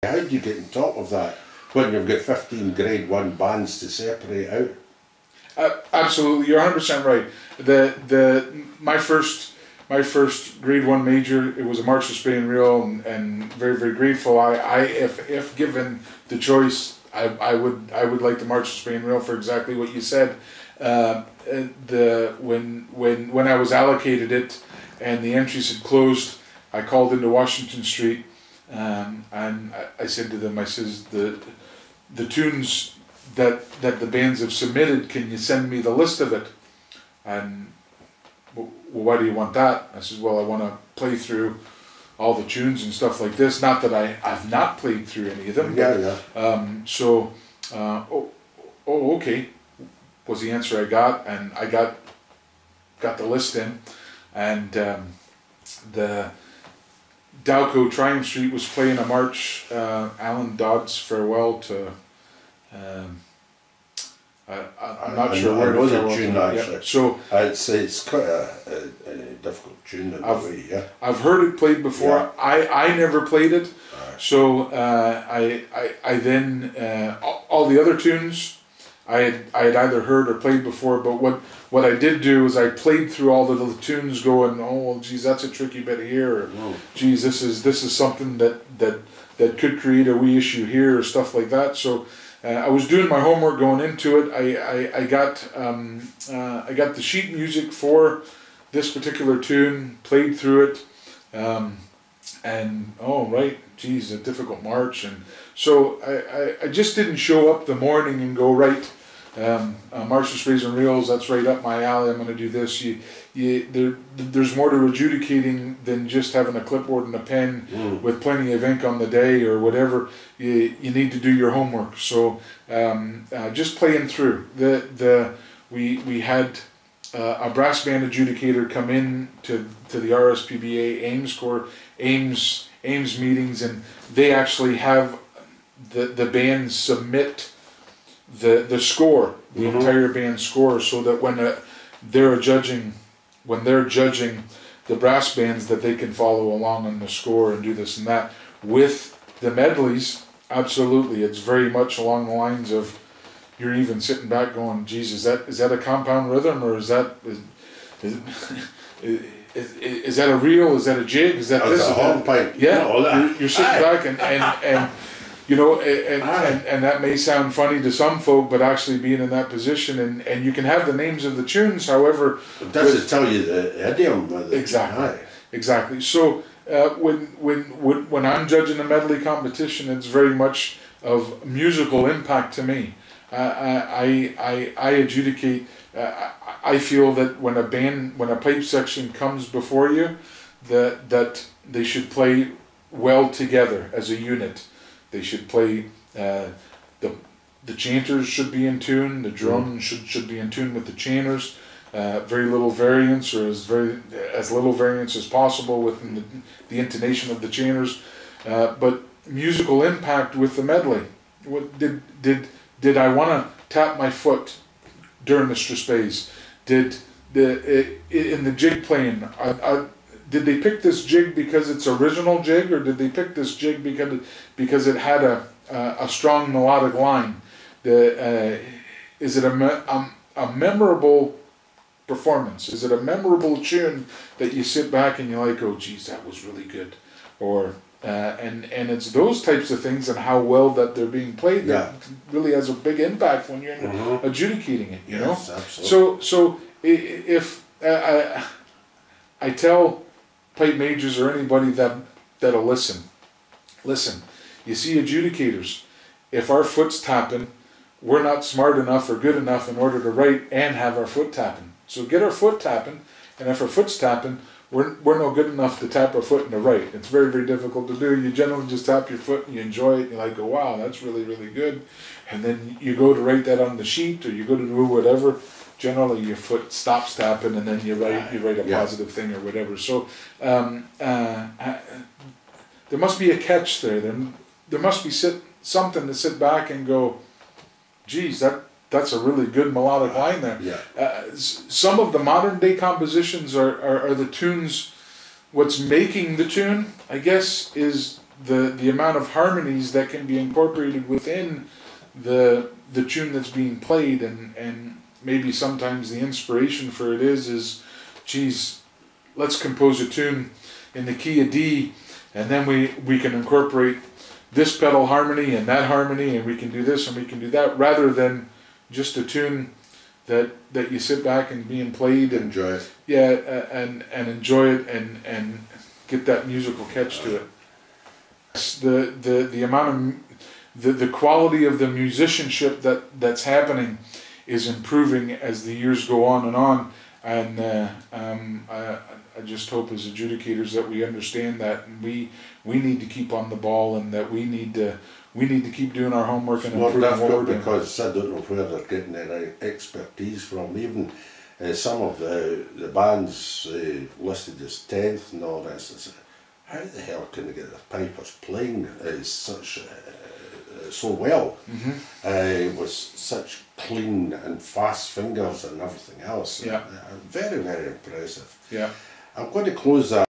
How do you get on top of that when you've got 15 grade 1 bands to separate out? Absolutely, you're 100% right. My first grade 1 major, it was a march, spin and reel, and very, very grateful. If given the choice, I would like the march, spin and reel for exactly what you said. When I was allocated it and the entries had closed, I called into Washington Street, and I said to them, I says, the tunes that the bands have submitted, can you send me the list of it? And well, why do you want that? I says, well, I want to play through all the tunes and stuff like this. Not that I've not played through any of them. Okay, was the answer I got, and I got the list in, and the Dalco Triumph Street was playing a march, Alan Dodd's Farewell to, I'm not sure where I know the tune actually. Yeah. So I'd say it's quite a difficult tune in a way, yeah. I've heard it played before. Yeah. I never played it, so I then all the other tunes I had either heard or played before, but what I did do is I played through all the little tunes, going, oh well, geez, that's a tricky bit here, or geez, this is something that could create a wee issue here, or stuff like that. So I was doing my homework going into it. I got the sheet music for this particular tune, played through it, and oh right, geez, a difficult march, and so I just didn't show up the morning and go, right, march, sprays and reels, that's right up my alley, I'm going to do this. There's more to adjudicating than just having a clipboard and a pen with plenty of ink on the day or whatever. You need to do your homework. So just playing through. We had a brass band adjudicator come in to the RSPBA Ames meetings, and they actually have the band submit the score, the entire band score, so that when they're judging the brass bands, that they can follow along on the score and do this and that. With the medleys, absolutely, it's very much along the lines of, you're even sitting back going, geez, is that a compound rhythm, or is that is that a reel? Is that a jig? Is that this? A hornpipe? Yeah, you're sitting back and you know, and that may sound funny to some folk, but actually being in that position, and you can have the names of the tunes, however, it doesn't tell you the idiom. Exactly. So when I'm judging a medley competition, it's very much of musical impact to me. I adjudicate. I feel that when a pipe section comes before you, that they should play well together as a unit. They should play, the chanters should be in tune, the drum should be in tune with the chanters, very little variance, or as little variance as possible within the intonation of the chanters, but musical impact with the medley. What did I want to tap my foot during the strathspeys? In the jig playing, did they pick this jig because it's original jig, or did they pick this jig because it had a strong melodic line? Is it a memorable performance? Is it a memorable tune that you sit back and you're like, oh geez, that was really good? Or and it's those types of things, and how well that they're being played, that really has a big impact when you're adjudicating it. You know. Absolutely. So if I tell pipe majors or anybody that'll listen, you see, adjudicators, if our foot's tapping, we're not smart enough or good enough in order to write and have our foot tapping. So get our foot tapping, and if our foot's tapping, we're no good enough to tap our foot in the right. It's very, very difficult to do. You generally just tap your foot and you enjoy it, and you're like, oh wow, that's really, really good. And then you go to write that on the sheet, or you go to do whatever, generally your foot stops tapping, and then you write a positive thing or whatever. So there must be a catch there. There must be something to sit back and go, geez, that's a really good melodic line there. Some of the modern day compositions are the tunes. What's making the tune, I guess, is the amount of harmonies that can be incorporated within the tune that's being played, and maybe sometimes the inspiration for it is geez, let's compose a tune in the key of D, and then we can incorporate this pedal harmony and that harmony, and we can do this and we can do that, rather than just a tune that you sit back and being played and enjoy it. Yeah, and enjoy it and get that musical catch to it. The amount of the quality of the musicianship that's happening is improving as the years go on, and I just hope as adjudicators that we understand that, and we need to keep on the ball, and that we need to keep doing our homework and It's more improving what we're difficult doing. because I don't know where they're getting their expertise from. Even some of the bands listed as 10th and all this, how the hell can they get the pipers playing so well, with such clean and fast fingers and everything else? Yeah. Very, very impressive. Yeah. I'm going to close that.